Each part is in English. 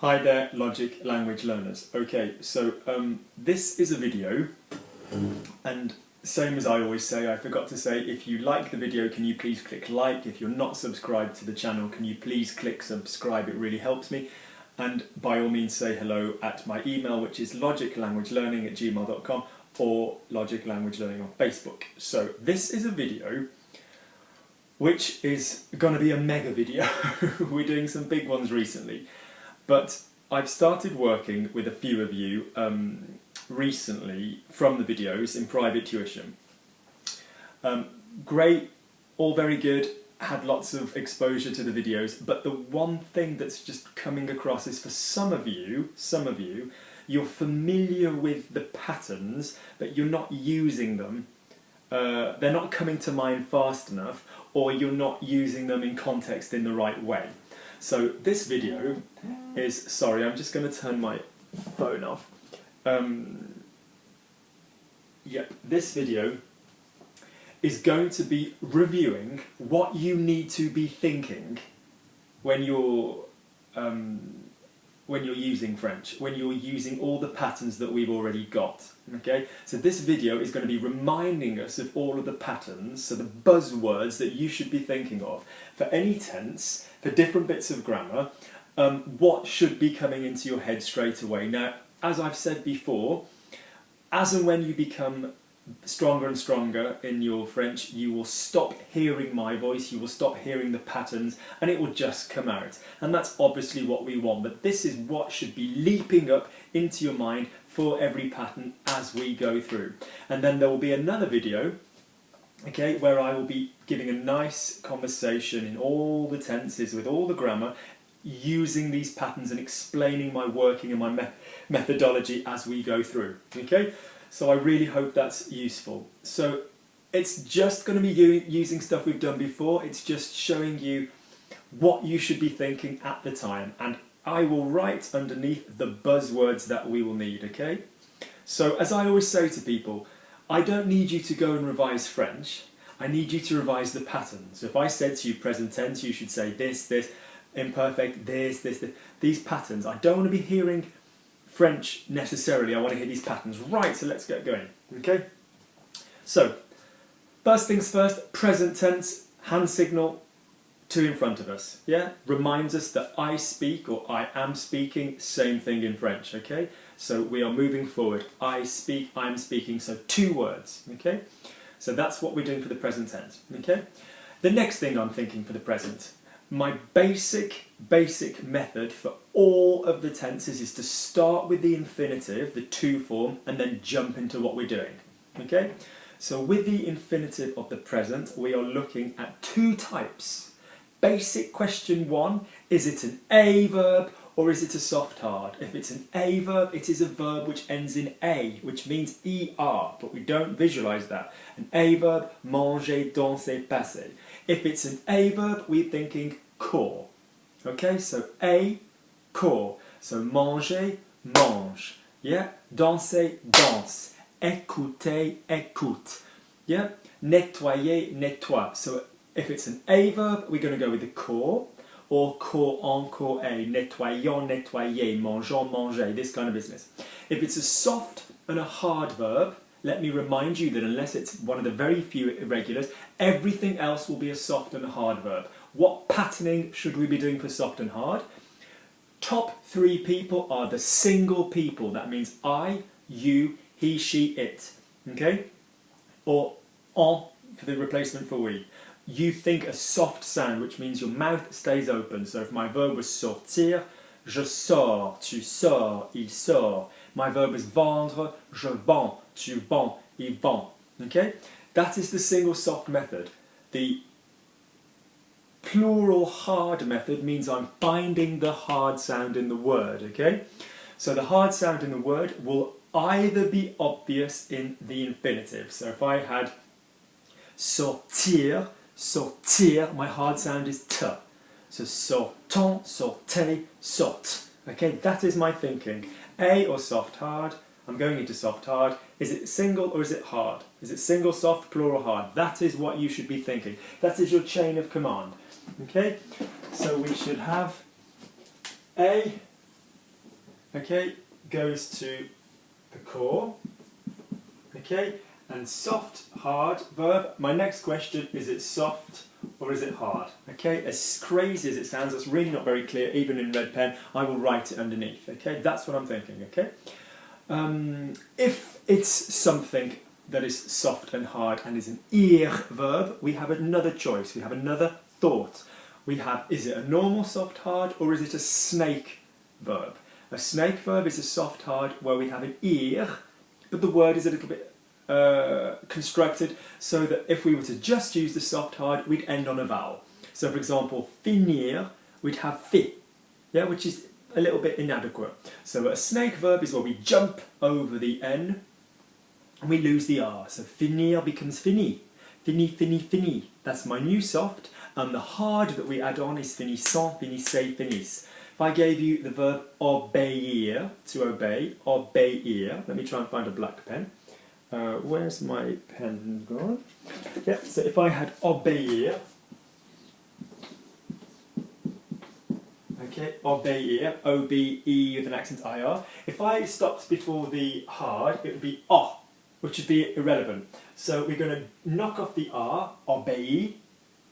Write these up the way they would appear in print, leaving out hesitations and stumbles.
Hi there, Logic language learners. Okay, so this is a video, and same as I always say, I forgot to say, if you like the video, can you please click like? If you're not subscribed to the channel, can you please click subscribe? It really helps me. And by all means say hello at my email, which is logiclanguagelearning@gmail.com or Logic Language Learning on Facebook. So this is a video which is going to be a mega video. We're doing some big ones recently. But I've started working with a few of you recently from the videos in private tuition. Great, all very good, had lots of exposure to the videos, but the one thing that's just coming across is for some of you, you're familiar with the patterns, but you're not using them. They're not coming to mind fast enough, or you're not using them in context in the right way. So this video is, sorry, I'm just going to turn my phone off. This video is going to be reviewing what you need to be thinking when you're using French, when you're using all the patterns that we've already got. Okay, so this video is going to be reminding us of all of the patterns, so the buzzwords that you should be thinking of for any tense, for different bits of grammar, what should be coming into your head straight away. Now, as I've said before, as and when you become stronger and stronger in your French, you will stop hearing my voice, you will stop hearing the patterns, and it will just come out. And that's obviously what we want, but this is what should be leaping up into your mind for every pattern as we go through. And then there will be another video, okay, where I will be giving a nice conversation in all the tenses with all the grammar, using these patterns and explaining my working and my methodology as we go through. Okay, so I really hope that's useful. So it's just going to be using stuff we've done before. It's just showing you what you should be thinking at the time, and I will write underneath the buzzwords that we will need. Okay, so as I always say to people, I don't need you to go and revise French. I need you to revise the patterns. So if I said to you present tense, you should say this, imperfect, this. These patterns. I don't want to be hearing French necessarily. I want to hear these patterns. Right, so let's get going. Okay? So, first things first, present tense, hand signal, two in front of us. Yeah? Reminds us that I speak or I am speaking, same thing in French. Okay? So we are moving forward. I speak, I'm speaking, so two words. Okay? So that's what we're doing for the present tense. Okay? The next thing I'm thinking for the present, my basic method for all of the tenses is to start with the infinitive, the to form, and then jump into what we're doing. Okay? So with the infinitive of the present, we are looking at two types. Basic question one, is it an A verb or is it a soft hard? If it's an A verb, it is a verb which ends in A, which means ER, but we don't visualize that. An A verb, manger, danser, passer. If it's an A verb, we're thinking core. Okay, so A, core. So manger, mange. Yeah, danser, danse. Écouter, écoute. Yeah, nettoyer, nettoie. So if it's an A verb, we're going to go with the core, or core en core A, nettoyant, nettoyer, mangeant, manger, this kind of business. If it's a soft and a hard verb, let me remind you that unless it's one of the very few irregulars, everything else will be a soft and a hard verb. What patterning should we be doing for soft and hard? Top three people are the single people. That means I, you, he, she, it. Okay? Or en for the replacement for we. You think a soft sound, which means your mouth stays open. So if my verb was sortir, je sors, tu sors, il sort. My verb is vendre, je vends, tu vends, il vend. Okay? That is the single soft method. The plural hard method means I'm finding the hard sound in the word. Okay? So the hard sound in the word will either be obvious in the infinitive. So if I had sortir, sortir, my hard sound is t. So sortant, sortez, sorte. Okay, that is my thinking. A or soft hard, I'm going into soft hard. Is it single or is it hard? Is it single, soft, plural, hard? That is what you should be thinking. That is your chain of command. Okay, so we should have A, okay, goes to the core, okay, and soft, hard verb. My next question, is it soft or is it hard? Okay, as crazy as it sounds, that's really not very clear, even in red pen, I will write it underneath, okay, that's what I'm thinking, okay. If it's something that is soft and hard and is an ir verb, we have another choice, we have another thought. We have, is it a normal soft hard or is it a snake verb? A snake verb is a soft hard where we have an ir, but the word is a little bit constructed so that if we were to just use the soft hard, we'd end on a vowel. So for example, finir, we'd have fi, yeah, which is a little bit inadequate. So a snake verb is where we jump over the N and we lose the R. So finir becomes fini. Fini, fini, fini. That's my new soft. And the hard that we add on is finissant, finissez, finis. If I gave you the verb obéir, to obey, obéir. Let me try and find a black pen. Where's my pen gone? Yeah, so if I had obéir, okay, obéir, O-B-E with an accent I-R. If I stopped before the hard, it would be O, which would be irrelevant. So we're going to knock off the R, obéi,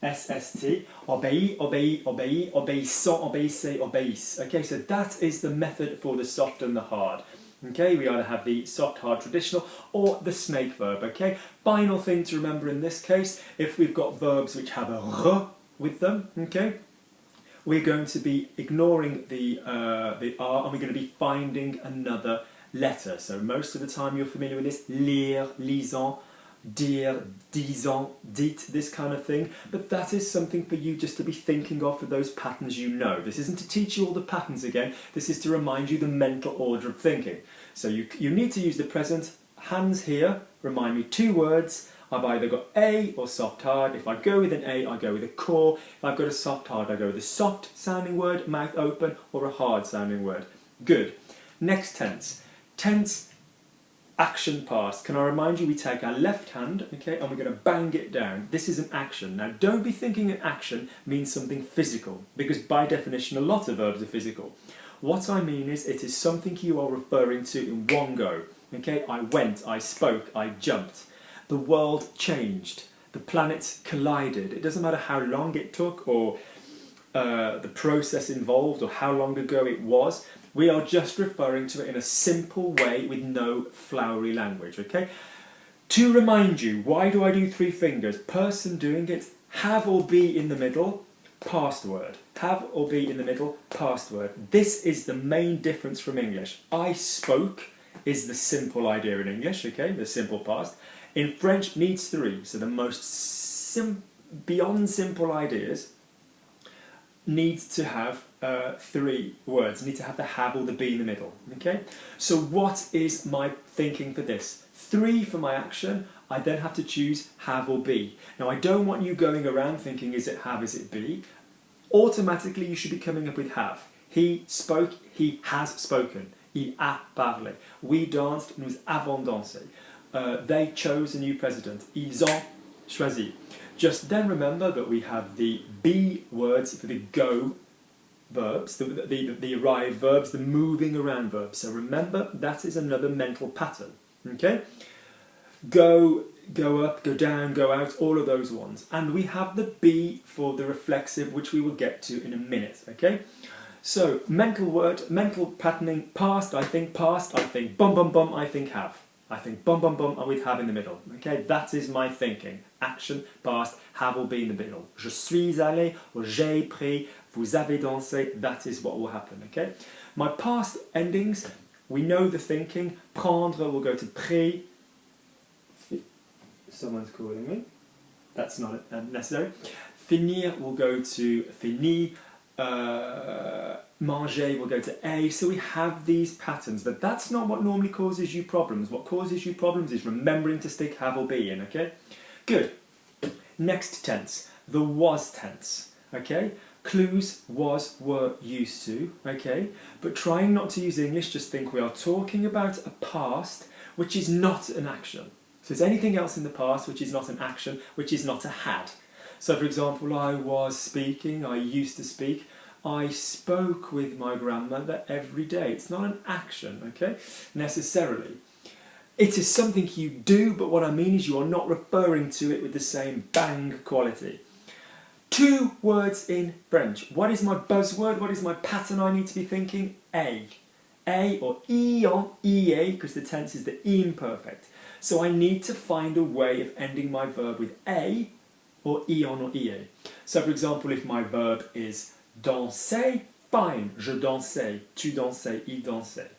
S-S-T, obéi, obéi, obéi, obéissant, obéissez, obéisse. Okay, so that is the method for the soft and the hard. Okay, we either have the soft, hard, traditional, or the snake verb, okay? Final thing to remember in this case, if we've got verbs which have a r with them, okay, we're going to be ignoring the R and we're going to be finding another letter. So most of the time you're familiar with this, lire, lisant, dire, disant, dites, this kind of thing. But that is something for you just to be thinking of for those patterns you know. This isn't to teach you all the patterns again, this is to remind you the mental order of thinking. So you need to use the present. Hands here remind me two words. I've either got a or soft hard. If I go with an a, I go with a core. If I've got a soft hard, I go with a soft sounding word, mouth open, or a hard sounding word. Good. Next tense. Tense, action past. Can I remind you, we take our left hand, okay, and we're going to bang it down. This is an action. Now don't be thinking an action means something physical, because by definition a lot of verbs are physical. What I mean is it is something you are referring to in one go. Okay, I went, I spoke, I jumped. The world changed. The planets collided. It doesn't matter how long it took or the process involved or how long ago it was. We are just referring to it in a simple way with no flowery language, okay? To remind you, why do I do three fingers? Person doing it, have or be in the middle, past word. Have or be in the middle, past word. This is the main difference from English. I spoke is the simple idea in English, okay, the simple past. In French, needs three, so the most beyond simple ideas need to have three words, need to have the have or the be in the middle, okay? So what is my thinking for this? Three for my action, I then have to choose have or be. Now I don't want you going around thinking is it have, is it be? Automatically you should be coming up with have. He spoke, he has spoken. Il a parlé. We danced, nous avons dansé. They chose a new president. Ils ont choisi. Just then remember that we have the be words for the go verbs, the arrive verbs, the moving around verbs. So remember, that is another mental pattern. Okay? Go, go up, go down, go out, all of those ones. And we have the be for the reflexive, which we will get to in a minute. Okay? So, mental word, mental patterning, past, I think, bum, bum, bum, I think, have. I think bum, bum, bum, with have in the middle. Okay, that is my thinking. Action, past, have or be in the middle. Je suis allé, or j'ai pris, vous avez dansé, that is what will happen. Okay, my past endings, we know the thinking. Prendre will go to pris. Someone's calling me. That's not necessary. Finir will go to fini. Manger will go to a, so we have these patterns, but that's not what normally causes you problems. What causes you problems is remembering to stick have or be in, okay? Good. Next tense, the was tense, okay? Clues, was, were, used to, okay? But trying not to use English, just think we are talking about a past which is not an action. So it's anything else in the past which is not an action, which is not a had. So for example, I was speaking, I used to speak, I spoke with my grandmother every day. It's not an action, okay, necessarily. It is something you do, but what I mean is you are not referring to it with the same bang quality. 2 words in French. What is my buzzword? What is my pattern I need to be thinking? A. A or ion, ea, because the tense is the imperfect. So I need to find a way of ending my verb with a or ion or ea. So for example, if my verb is danser, fine, je dansais, tu dansais, il dansait.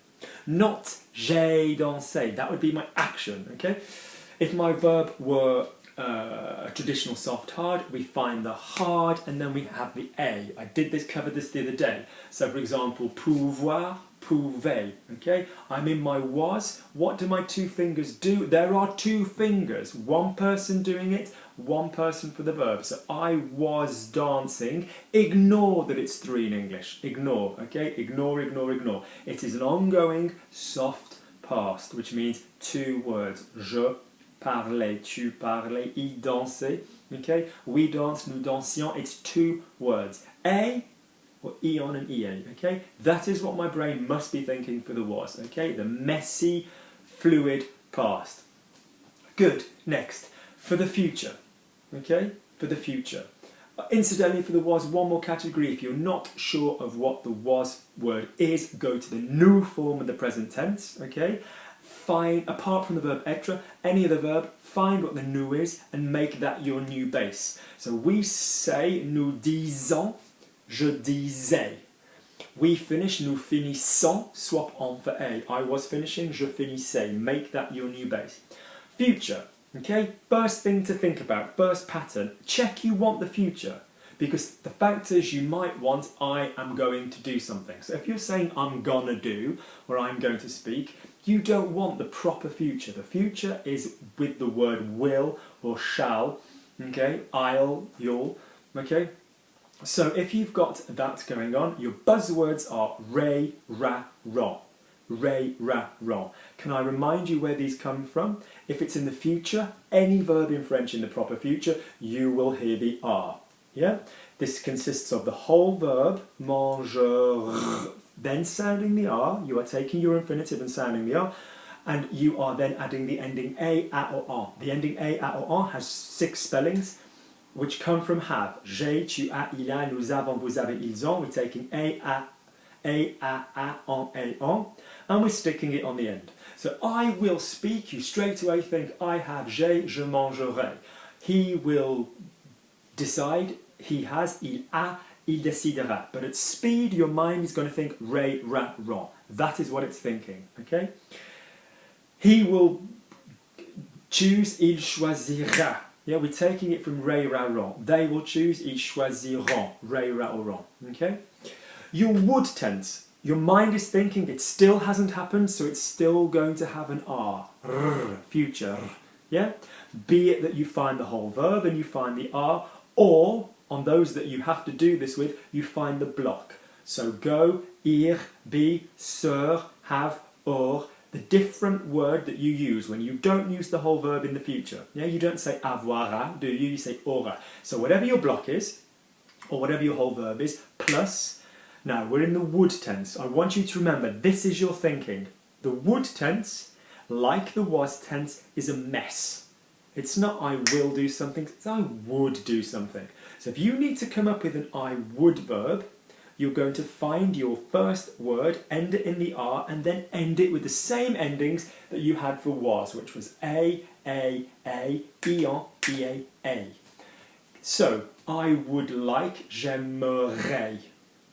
Not j'ai dansé, that would be my action, okay? If my verb were a traditional soft hard, we find the hard and then we have the a. I covered this the other day. So for example, pouvoir, pouvait, okay? I'm in my was. What do my 2 fingers do? There are 2 fingers, one person doing it, one person for the verb. So I was dancing. Ignore that it's 3 in English. Ignore, okay? Ignore, ignore, ignore. It is an ongoing soft past, which means 2 words. Je parlais, tu parlais, il dansait, okay? We danced, nous dansions. It's 2 words. A or ion and ea, okay? That is what my brain must be thinking for the was, okay? The messy, fluid past. Good. Next, for the future, okay? For the future. Incidentally, for the was, one more category. If you're not sure of what the was word is, go to the new form of the present tense, okay? Find, apart from the verb être, any other verb, find what the nous is and make that your new base. So we say, nous disons, je disais. We finish, nous finissons, swap on for a. I was finishing, je finissais. Make that your new base. Future, okay? First thing to think about, first pattern, check you want the future. Because the fact is you might want, I am going to do something. So if you're saying I'm gonna do, or I'm going to speak, you don't want the proper future. The future is with the word will or shall, okay? I'll, you'll, okay? So if you've got that going on, your buzzwords are re, ra, ron. Re, ra, ron. Can I remind you where these come from? If it's in the future, any verb in French in the proper future, you will hear the R. Yeah? This consists of the whole verb, manger, then sounding the R. You are taking your infinitive and sounding the R, and you are then adding the ending a, or on. The ending a, or on has 6 spellings, which come from have. J'ai, tu as, il a, nous avons, vous avez, ils ont. We're taking a, on, a, on, and we're sticking it on the end. So I will speak, you straight away think I have, j'ai, je mangerai. He will decide, he has, il a, il décidera. But at speed, your mind is going to think re, ra, ron. That is what it's thinking, okay? He will choose, il choisira. Yeah, we're taking it from re, ra, ron. They will choose, ils choisiront, re, ra, or ron, okay? Your would tense. Your mind is thinking it still hasn't happened, so it's still going to have an R. Future. Yeah? Be it that you find the whole verb and you find the R, or, on those that you have to do this with, you find the block. So go, ir, be, sur, have, or, the different word that you use when you don't use the whole verb in the future. Yeah? You don't say avoira, do you? You say aura. So whatever your block is, or whatever your whole verb is, plus. Now, we're in the would tense. I want you to remember, this is your thinking. The would tense, like the was tense, is a mess. It's not I will do something, it's I would do something. So if you need to come up with an I would verb, you're going to find your first word, end it in the R, and then end it with the same endings that you had for was, which was a, ion, ea, a. So, I would like, j'aimerais.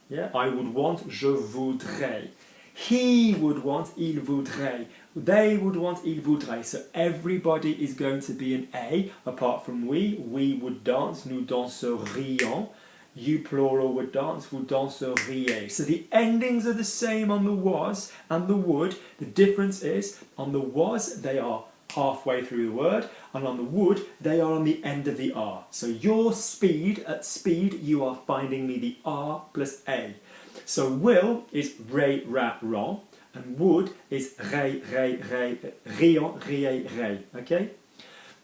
Yeah, I would want, je voudrais. He would want, il voudrait. They would want, ils voudraient. So everybody is going to be an A, apart from we. We would dance, nous danserions. You plural would dance, vous danseriez. So the endings are the same on the was and the would. The difference is, on the was, they are halfway through the word, and on the would, they are on the end of the R. So your speed, at speed, you are finding me the R plus A. So will is re, ra, ron, and would is re, re, re, rion, rie, re. Okay?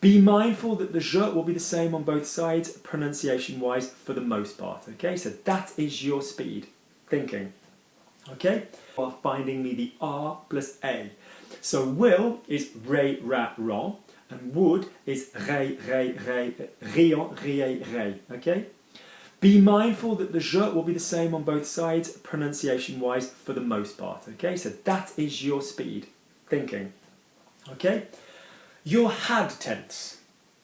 Be mindful that the je will be the same on both sides, pronunciation-wise, for the most part. Okay, so that is your speed thinking. Okay, you are finding me the R plus A. So will is re, ra, ron, and would is re, re, re, rion, rie, re. Okay. Be mindful that the je will be the same on both sides, pronunciation-wise, for the most part. Okay, so that is your speed thinking. Okay, your had tense.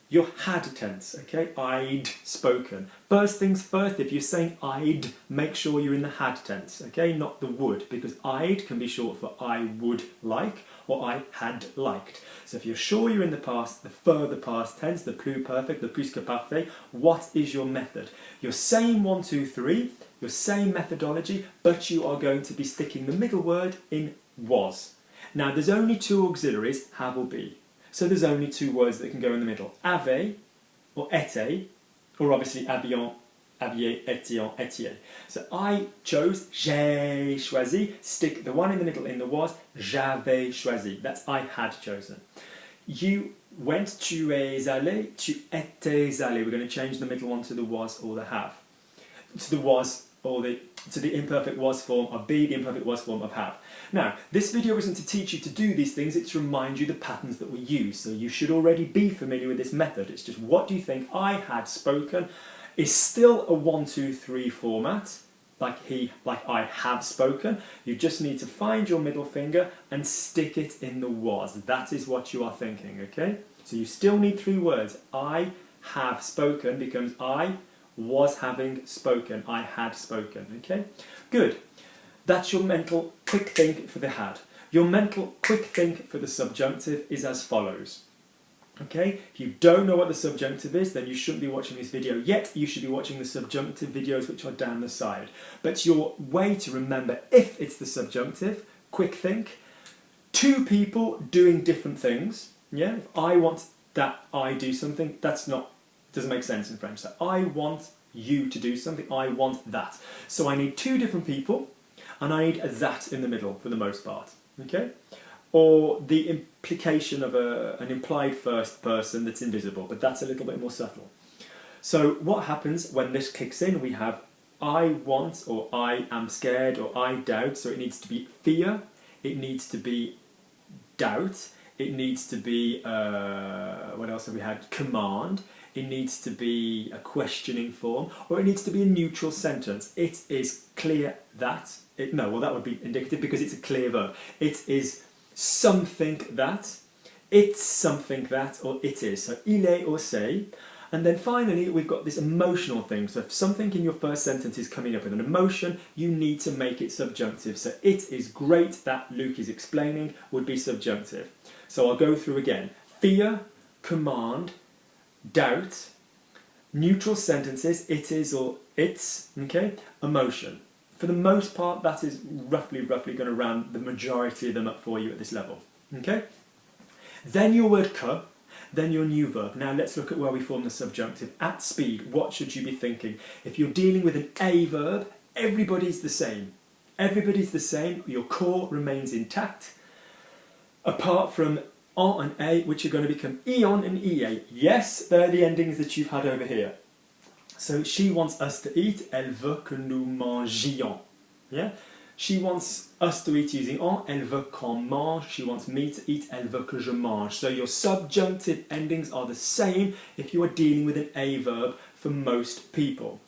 Your had tense, okay? I'd spoken. First things first, if you're saying I'd, make sure you're in the had tense, okay? Not the would, because I'd can be short for I would like, or I had liked. So if you're sure you're in the past, the further past tense, the plus perfect, the plus que parfait, what is your method? You're saying 1, 2, 3, your same methodology, but you are going to be sticking the middle word in was. Now, there's only 2 auxiliaries, have or be. So there's only 2 words that can go in the middle. Avait or était, or obviously habillant, habillé, étions, étiez. So I chose, j'ai choisi, stick the one in the middle in the was, j'avais choisi. That's I had chosen. You went, tu es allé, tu étais allé. We're going to change the middle one to the was or the have. To the was or to the imperfect was form of be, the imperfect was form of have. Now, this video isn't to teach you to do these things, it's to remind you the patterns that we use. So you should already be familiar with this method. It's just what do you think I had spoken is still a 1, 2, 3 format, like I have spoken. You just need to find your middle finger and stick it in the was. That is what you are thinking, okay? So you still need 3 words. I have spoken becomes I was having spoken. I had spoken, okay? Good. That's your mental quick think for the had. Your mental quick think for the subjunctive is as follows. Okay, if you don't know what the subjunctive is, then you shouldn't be watching this video yet. You should be watching the subjunctive videos which are down the side. But your way to remember if it's the subjunctive, quick think, 2 people doing different things. Yeah, if I want that I do something, doesn't make sense in French. So I want you to do something, I want that. So I need 2 different people, and I need a that in the middle for the most part, okay? Or the implication of an implied first person that's invisible, but that's a little bit more subtle. So what happens when this kicks in? We have I want, or I am scared, or I doubt, so it needs to be fear, it needs to be doubt, it needs to be, what else have we had? Command. It needs to be a questioning form, or it needs to be a neutral sentence. It is clear that. That would be indicative because it's a clear verb. It is something that. It's something that, or it is. So il est or c'est. And then finally, we've got this emotional thing. So if something in your first sentence is coming up with an emotion, you need to make it subjunctive. So it is great that Luke is explaining would be subjunctive. So I'll go through again. Fear, command, doubt, neutral sentences, it is or it's, okay, emotion. For the most part, that is roughly going to round the majority of them up for you at this level, okay? Then your word que, then your new verb. Now let's look at where we form the subjunctive. At speed, what should you be thinking? If you're dealing with an a verb, everybody's the same. Everybody's the same, your core remains intact, apart from en and a, which are going to become eon and ea. Yes, they're the endings that you've had over here. So she wants us to eat, elle veut que nous mangions. Yeah? She wants us to eat using en, elle veut qu'on mange. She wants me to eat, elle veut que je mange. So your subjunctive endings are the same if you are dealing with an a verb for most people.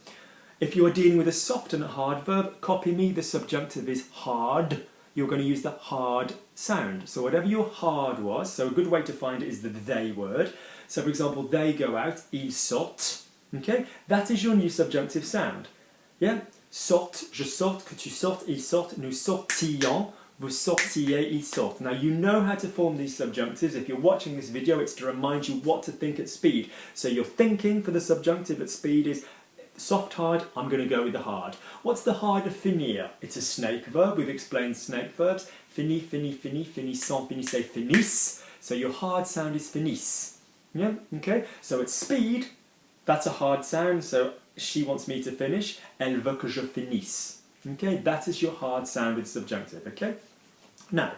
If you are dealing with a soft and a hard verb, copy me, the subjunctive is hard. You're going to use the hard sound. So whatever your hard was, so a good way to find it is the they word. So for example, they go out, ils sortent. Okay, that is your new subjunctive sound. Yeah, sortent, je sorte, que tu sortes, ils sortent, nous sortions, vous sortiez, ils sortent. Now you know how to form these subjunctives. If you're watching this video, it's to remind you what to think at speed. So your thinking for the subjunctive at speed is soft, hard, I'm going to go with the hard. What's the hard of finir? It's a snake verb. We've explained snake verbs. Fini, fini, fini, finissant, finissez, finisse. So your hard sound is finisse. Yeah, okay? So at speed, that's a hard sound. So she wants me to finish. Elle veut que je finisse. Okay, that is your hard sound with subjunctive, okay? Now,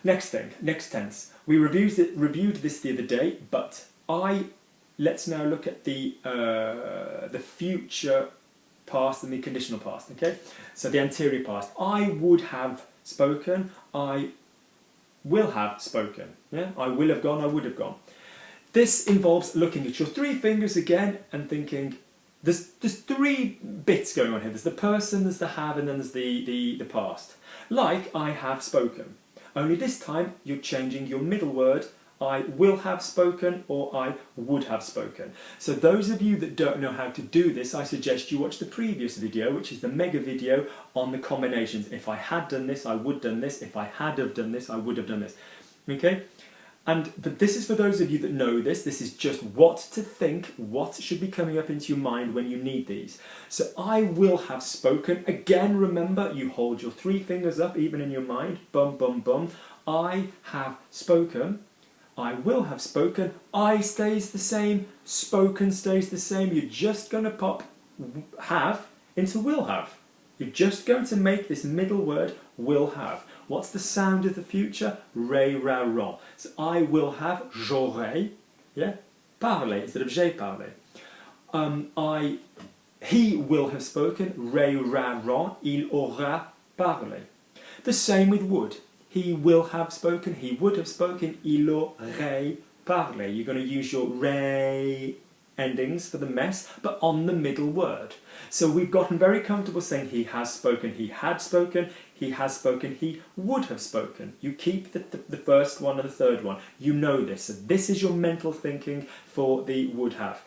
next thing, next tense. We reviewed this the other day, but let's now look at the future past and the conditional past, okay? So the anterior past. I would have spoken, I will have spoken. Yeah? I will have gone, I would have gone. This involves looking at your three fingers again and thinking, there's three bits going on here. There's the person, there's the have, and then there's the past. Like, I have spoken. Only this time, you're changing your middle word, I will have spoken or I would have spoken. So those of you that don't know how to do this, I suggest you watch the previous video, which is the mega video on the combinations. If I had done this, I would have done this. If I had have done this, I would have done this. Okay? But this is for those of you that know this. This is just what to think, what should be coming up into your mind when you need these. So I will have spoken. Again, remember, you hold your three fingers up, even in your mind. Bum, bum, bum. I have spoken. I will have spoken. I stays the same. Spoken stays the same. You're just going to pop have into will have. You're just going to make this middle word will have. What's the sound of the future? Re, ra, ron. So I will have, j'aurai, yeah, parlé instead of j'ai parlé. He will have spoken, re, ra, ron, il aura parlé. The same with would. He will have spoken, he would have spoken, il aurait parlé. You're going to use your re endings for the mess, but on the middle word. So we've gotten very comfortable saying he has spoken, he had spoken, he has spoken, he would have spoken. You keep the first one and the third one. You know this. So this is your mental thinking for the would have.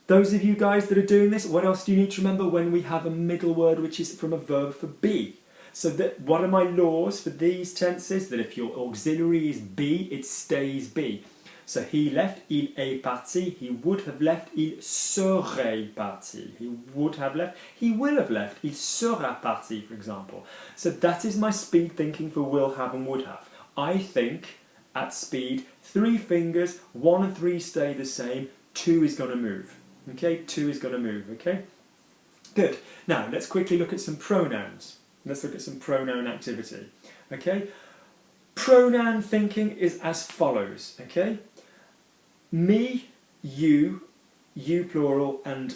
Those of you guys that are doing this, what else do you need to remember when we have a middle word which is from a verb for be? So what are my laws for these tenses? That if your auxiliary is be, it stays be. So he left, il est parti. He would have left, il serait parti. He would have left, he will have left, il sera parti, for example. So that is my speed thinking for will have and would have. I think at speed, three fingers, 1 and 3 stay the same, 2 is going to move. Okay, 2 is going to move, okay? Good. Now, let's quickly look at some pronouns. Let's look at some pronoun activity. Okay? Pronoun thinking is as follows, okay? Me, you plural, and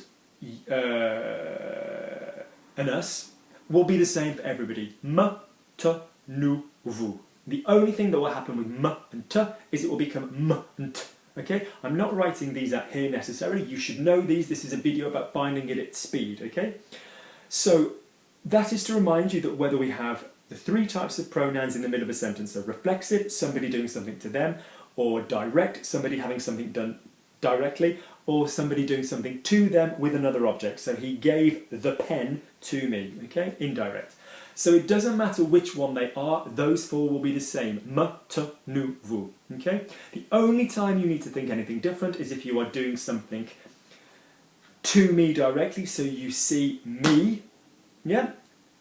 us will be the same for everybody. Me, te, nous, vous. The only thing that will happen with me and te is it will become me and t. Okay? I'm not writing these out here necessarily. You should know these. This is a video about binding it at speed, okay? So that is to remind you that whether we have the three types of pronouns in the middle of a sentence, so reflexive, somebody doing something to them, or direct, somebody having something done directly, or somebody doing something to them with another object. So he gave the pen to me, okay? Indirect. So it doesn't matter which one they are, those four will be the same. Me, te, nous, vous, okay? The only time you need to think anything different is if you are doing something to me directly, so you see me, yeah?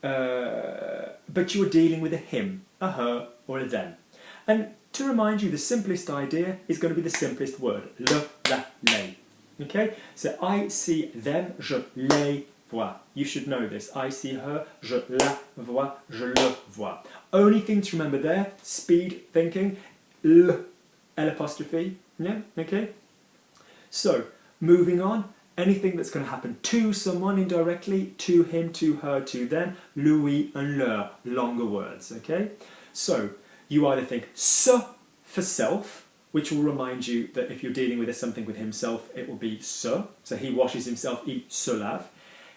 But you're dealing with a him, a her, or a them. And to remind you, the simplest idea is going to be the simplest word, le, la, les. Okay? So I see them, je les vois. You should know this. I see her, je la vois, je le vois. Only thing to remember there, speed thinking, L apostrophe. Yeah? Okay? So, moving on. Anything that's going to happen to someone indirectly, to him, to her, to them, lui and leur, longer words, okay? So, you either think se for self, which will remind you that if you're dealing with something with himself, it will be se. So he washes himself, il se lave.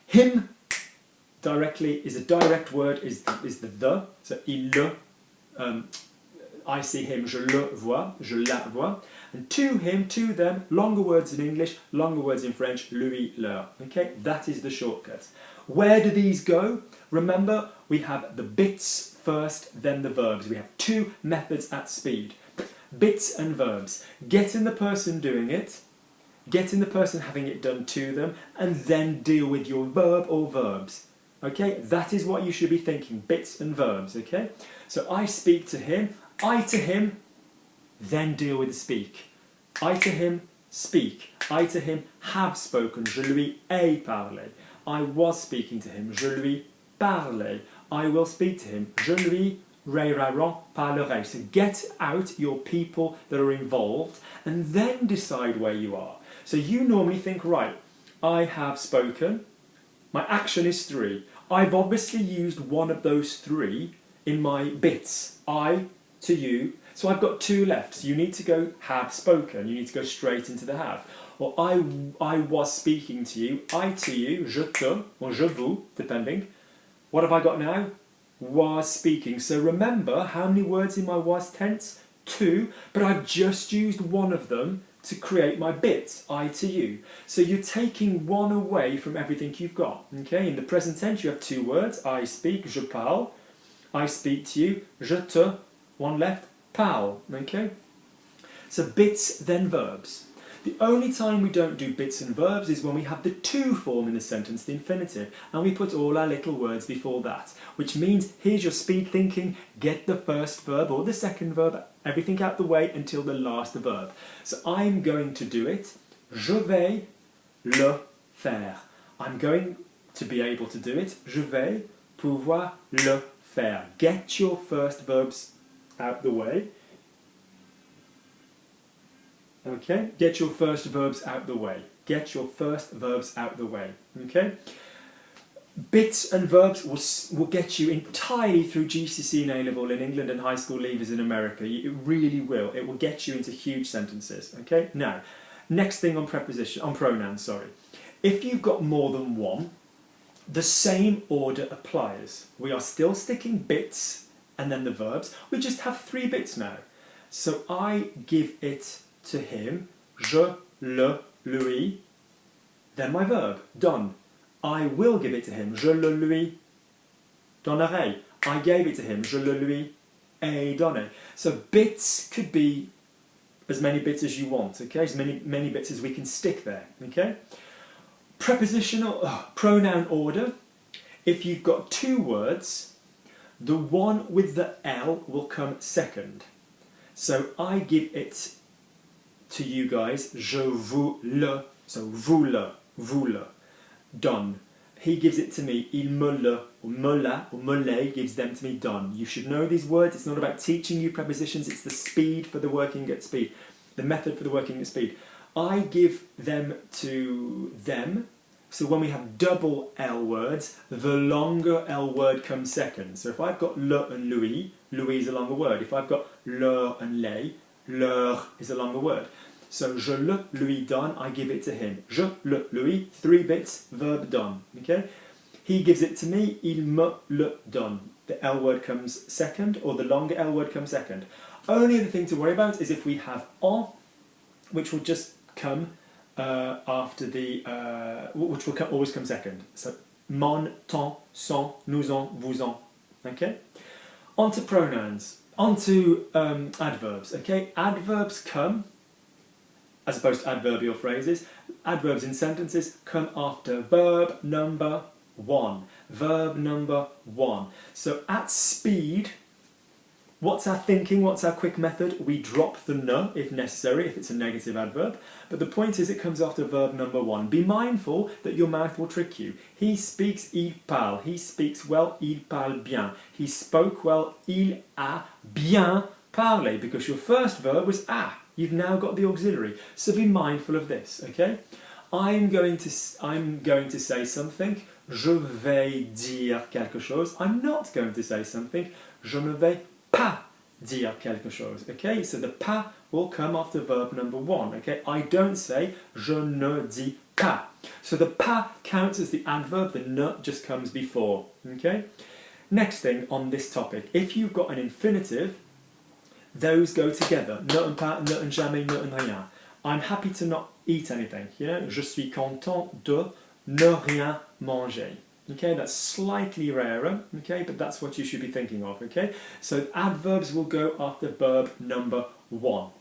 Him directly is a direct word, is the. So il le, I see him, je le vois, je la vois. And to him, to them, longer words in English, longer words in French, lui, leur. Okay, that is the shortcut. Where do these go? Remember, we have the bits first, then the verbs. We have two methods at speed. Bits and verbs. Get in the person doing it, get in the person having it done to them, and then deal with your verb or verbs. Okay, that is what you should be thinking, bits and verbs, okay? So I speak to him, I to him, then deal with the speak. I to him, speak. I to him, have spoken. Je lui ai parlé. I was speaking to him. Je lui parlais. I will speak to him. Je lui rayeront, parlerai. So get out your people that are involved and then decide where you are. So you normally think, right, I have spoken, my action is 3. I've obviously used one of those 3 in my bits, I to you, so I've got 2 left. So you need to go have spoken, you need to go straight into the have. Or I was speaking to you, I to you, je te, or je vous, depending. What have I got now? Was speaking. So remember, how many words in my was tense? 2, but I've just used one of them to create my bit, I to you. So you're taking one away from everything you've got. Okay, in the present tense you have 2 words, I speak, je parle. I speak to you, je te, one left, parle. Okay, so bits then verbs. The only time we don't do bits and verbs is when we have the to form in the sentence, the infinitive, and we put all our little words before that, which means here's your speed thinking, get the first verb or the second verb, everything out the way until the last verb. So I'm going to do it, je vais le faire. I'm going to be able to do it, je vais pouvoir le faire. Get your first verbs out the way. Okay, get your first verbs out the way. Get your first verbs out the way. Okay, bits and verbs will get you entirely through GCSE and A-level in England and high school leavers in America. It really will. It will get you into huge sentences. Okay, now, next thing on pronouns. Sorry, if you've got more than one, the same order applies. We are still sticking bits and then the verbs. We just have 3 bits now. So I give it to him, je le lui, then my verb, donne. I will give it to him, je le lui donnerai. I gave it to him, je le lui ai donné. So bits could be as many bits as you want, okay? As many bits as we can stick there, okay? Prepositional, pronoun order. If you've got 2 words, the one with the L will come second. So I give it to you guys, je vous le, so vous le, donne. He gives it to me, il me le, or me la, or me le gives them to me, donne. You should know these words. It's not about teaching you prepositions, it's the speed for the working at speed, the method for the working at speed. I give them to them, so when we have double L words, the longer L word comes second. So if I've got le and Louis, Louis is a longer word. If I've got leur and les, leur is a longer word. So je le lui donne, I give it to him. Je le lui, 3 bits, verb donne. Okay? He gives it to me, il me le donne. The L word comes second, or the longer L word comes second. Only the thing to worry about is if we have en, which will just come after the, which will always come second. So mon, ton, son, nous en, vous en. Okay? On to pronouns. On to adverbs. Okay? Adverbs come, as opposed to adverbial phrases, adverbs in sentences come after verb number 1. Verb number 1. So at speed, what's our thinking, what's our quick method? We drop the ne if necessary, if it's a negative adverb. But the point is it comes after verb number 1. Be mindful that your mouth will trick you. He speaks, il parle. He speaks well, il parle bien. He spoke well, il a bien parlé. Because your first verb was a. You've now got the auxiliary, so be mindful of this, okay? I'm going to say something, je vais dire quelque chose. I'm not going to say something, je ne vais pas dire quelque chose, okay? So the pas will come after verb number 1, okay? I don't say, je ne dis pas. So the pas counts as the adverb, the ne just comes before, okay? Next thing on this topic, if you've got an infinitive, those go together. Ne un pas, ne un jamais, ne un rien. I'm happy to not eat anything. You know, je suis content de ne rien manger. Okay, that's slightly rarer. Okay, but that's what you should be thinking of. Okay, so adverbs will go after verb number 1.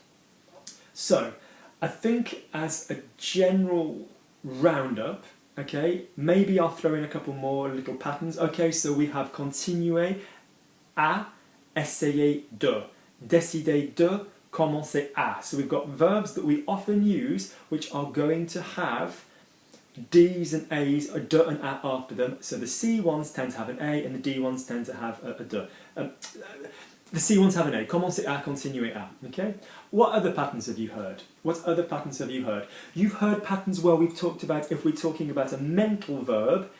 So, I think as a general roundup, okay, maybe I'll throw in a couple more little patterns. Okay, so we have continuer, à, essayer de. Décider de, commencer à. So we've got verbs that we often use which are going to have D's and A's are D and A after them, so the C ones tend to have an A and the D ones tend to have a D. The C ones have an A. Commencer à, continuer à. Okay? What other patterns have you heard? What other patterns have you heard? You've heard patterns where we've talked about, if we're talking about a mental verb,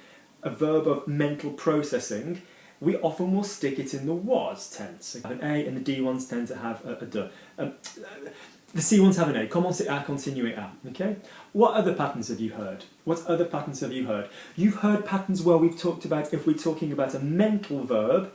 a verb of mental processing, we often will stick it in the was tense. Have an A and the D ones tend to have a D. The C ones have an A. Commencer à, continuer à. Okay? What other patterns have you heard? What other patterns have you heard? You've heard patterns where we've talked about, if we're talking about a mental verb,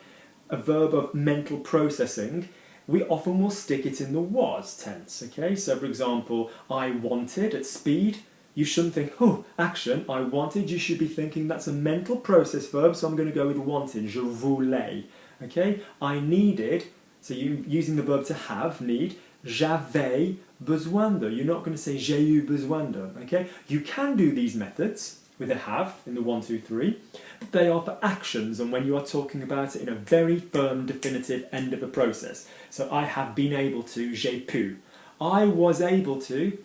a verb of mental processing, we often will stick it in the was tense. Okay? So for example, I wanted at speed. You shouldn't think, oh, action, I wanted. You should be thinking that's a mental process verb, so I'm going to go with wanted. Je voulais. Okay? I needed, so you using the verb to have, need. J'avais besoin de. You're not going to say j'ai eu besoin de. Okay? You can do these methods with a have in the 1, 2, 3, but they are for actions and when you are talking about it in a very firm, definitive end of a process. So I have been able to, j'ai pu. I was able to,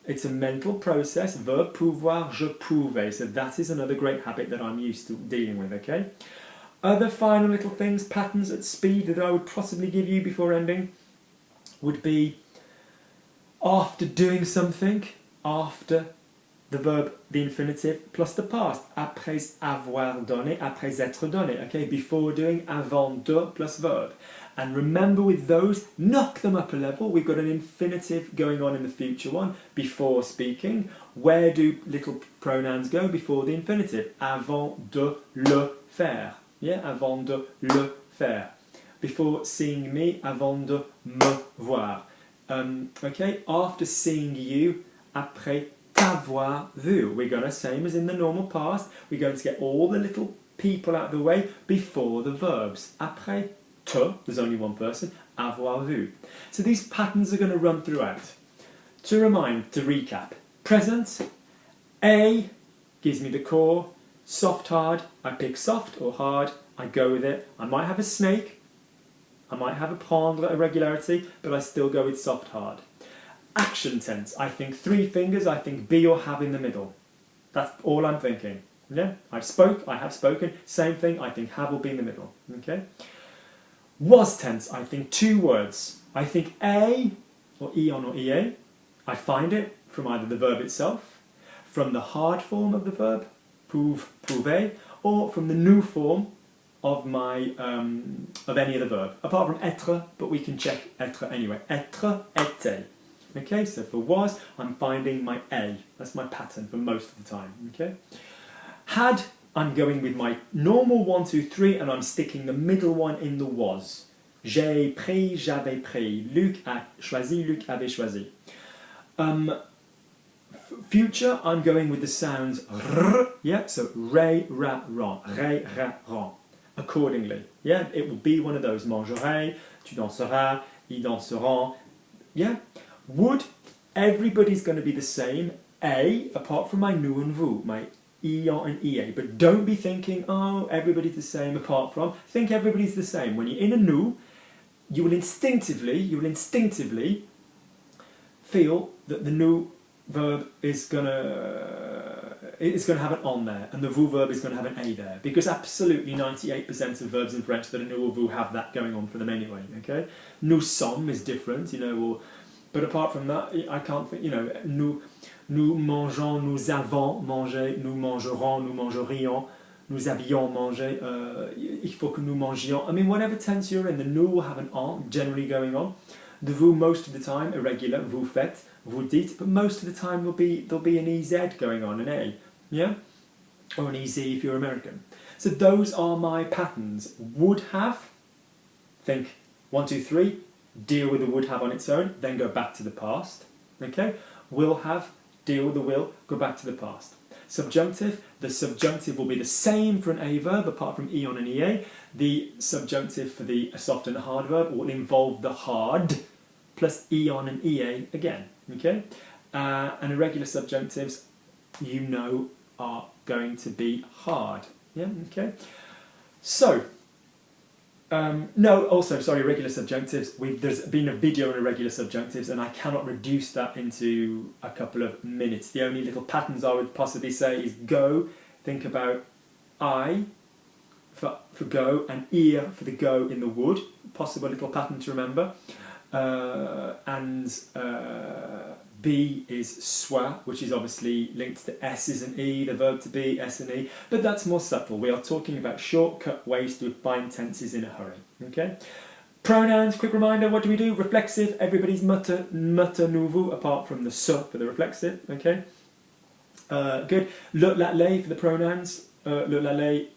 it's a mental process, verb pouvoir, je pouvais. So that is another great habit that I'm used to dealing with, okay? Other final little things, patterns at speed that I would possibly give you before ending would be after doing something, after the verb, the infinitive, plus the past. Après avoir donné, après être donné. Okay, before doing, avant de, plus verb. And remember with those, knock them up a level. We've got an infinitive going on in the future one, before speaking. Where do little pronouns go before the infinitive? Avant de le faire. Yeah, avant de le faire. Before seeing me, avant de me voir. Okay, after seeing you, après t'avoir vu. We're going to, same as in the normal past, we're going to get all the little people out of the way before the verbs. Après te, there's only one person, avoir vu. So these patterns are going to run throughout. To remind, to recap, present, A gives me the core, soft, hard, I pick soft or hard, I go with it. I might have a snake, I might have a prendre, irregularity, but I still go with soft, hard. Action tense, I think 3 fingers, I think be or have in the middle. That's all I'm thinking. Yeah, I have spoken, same thing, I think have or be in the middle. Okay. Was tense, I think 2 words. I think a, or ion or ea, I find it from either the verb itself, from the hard form of the verb, prouver, or from the new form of my of any other verb, apart from être, but we can check être anyway. Être, était. Okay, so for was, I'm finding my a. That's my pattern for most of the time. Okay. Had, I'm going with my normal 1, 2, 3, and I'm sticking the middle one in the was. J'ai pris, j'avais pris. Luc a choisi, Luc avait choisi. Future, I'm going with the sounds r, yeah, so re, ra, ran, re, ra, ran. Accordingly, yeah, it will be one of those. Mangerai, tu danseras, ils danseront, yeah. Would, everybody's going to be the same, a, apart from my nous and vous, my ion and ea, but don't be thinking, oh, everybody's the same apart from, think everybody's the same. When you're in a nous, you will instinctively feel that the nous verb is going to have an on there, and the vous verb is going to have an a there, because absolutely 98% of verbs in French that are nous or vous have that going on for them anyway. Okay, nous sommes is different, you know, or, but apart from that, I can't think, you know, nous mangeons, nous avons mangé, nous mangerons, nous mangerions, nous avions mangé, il faut que nous mangions. I mean, whatever tense you're in, the nous will have an on generally going on. The vous most of the time irregular, vous faites, vous dites, but most of the time there'll be an EZ going on, an A, yeah, or an EZ if you're American. So those are my patterns. Would have, think 1, 2, 3, deal with the would have on its own, then go back to the past. Okay, will have, deal with the will, go back to the past. Subjunctive, the subjunctive will be the same for an A verb apart from eon and ea. The subjunctive for the soft and hard verb will involve the hard plus eon and ea again. Okay, and irregular subjunctives, you know, are going to be hard. Yeah. Okay. So No, also, sorry, irregular subjunctives. There's been a video on irregular subjunctives and I cannot reduce that into a couple of minutes. The only little patterns I would possibly say is go, think about I for go and ear for the go in the wood. Possible little pattern to remember. B is soit, which is obviously linked to S's and E, the verb to be, S and E, but that's more subtle. We are talking about shortcut ways to find tenses in a hurry. Okay. Pronouns, quick reminder, what do we do? Reflexive, everybody's mutter nouveau, apart from the se for the reflexive. Okay. Good. Le, la, les for the pronouns. Le, la, les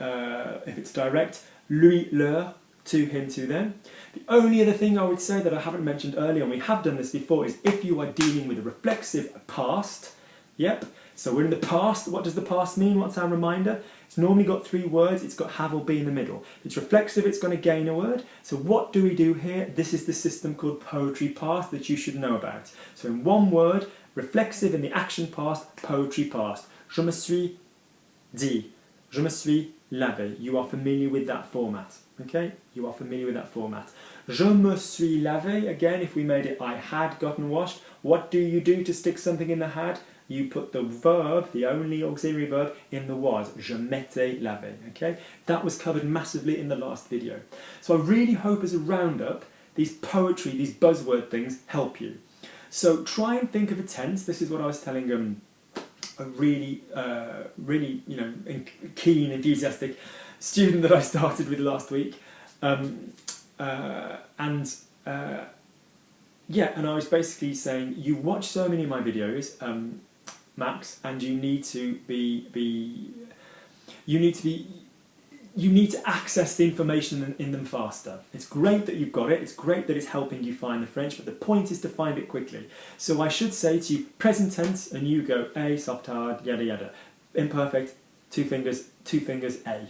if it's direct. Lui, leur, to him, to them. The only other thing I would say that I haven't mentioned earlier, and we have done this before, is if you are dealing with a reflexive past, yep, so we're in the past. What does the past mean? What's our reminder? It's normally got 3 words, it's got have or be in the middle. If it's reflexive, it's going to gain a word. So what do we do here? This is the system called poetry past that you should know about. So in one word, reflexive in the action past, poetry past. Je me suis dit. Je me suis lavé. You are familiar with that format. Okay, you are familiar with that format. Je me suis lavé, again, if we made it I had gotten washed, what do you do to stick something in the had? You put the verb, the only auxiliary verb, in the was. Je m'étais lavé, okay? That was covered massively in the last video. So I really hope as a roundup, these poetry, these buzzword things help you. So try and think of a tense. This is what I was telling a really, keen, enthusiastic student that I started with last week, and I was basically saying, you watch so many of my videos, Max, and you need to access the information in them faster. It's great that you've got it, it's great that it's helping you find the French, but the point is to find it quickly. So I should say to you, present tense, and you go a, soft, hard, yada yada. Imperfect, 2 fingers, a.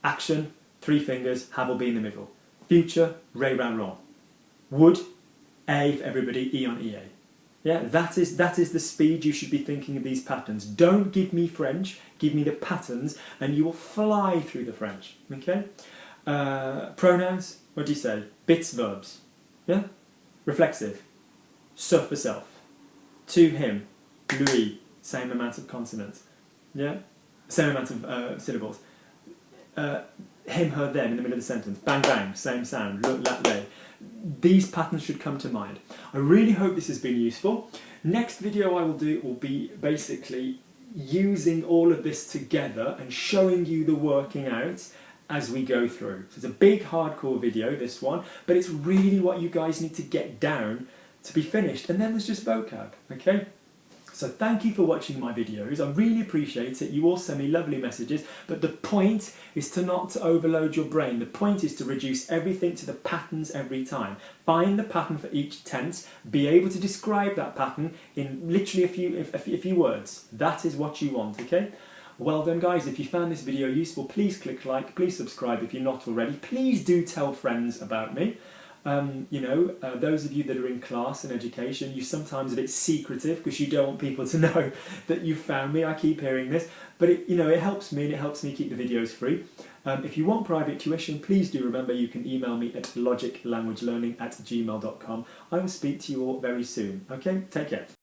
Action, 3 fingers, have or be in the middle. Future, re, ra, ron. Would, a for everybody, e on ea. Yeah, that is the speed you should be thinking of these patterns. Don't give me French, give me the patterns, and you will fly through the French. Okay? Pronouns, what do you say? Bits, verbs. Yeah? Reflexive. Se for self. To him, lui, same amount of consonants. Yeah? Same amount of syllables. Him, her, them in the middle of the sentence. Bang, bang, same sound. Look, that way. These patterns should come to mind. I really hope this has been useful. Next video I will do will be basically using all of this together and showing you the working out as we go through. So it's a big hardcore video, this one, but it's really what you guys need to get down to be finished. And then there's just vocab, okay? So thank you for watching my videos, I really appreciate it. You all send me lovely messages, but the point is to not to overload your brain. The point is to reduce everything to the patterns every time. Find the pattern for each tense, be able to describe that pattern in literally a few words. That is what you want, okay? Well done guys, if you found this video useful, please click like, please subscribe if you're not already. Please do tell friends about me. Those of you that are in class and education, you're sometimes a bit secretive because you don't want people to know that you found me. I keep hearing this, but it helps me and it helps me keep the videos free. If you want private tuition, please do remember you can email me at logiclanguagelearning@gmail.com. I will speak to you all very soon. Okay, take care.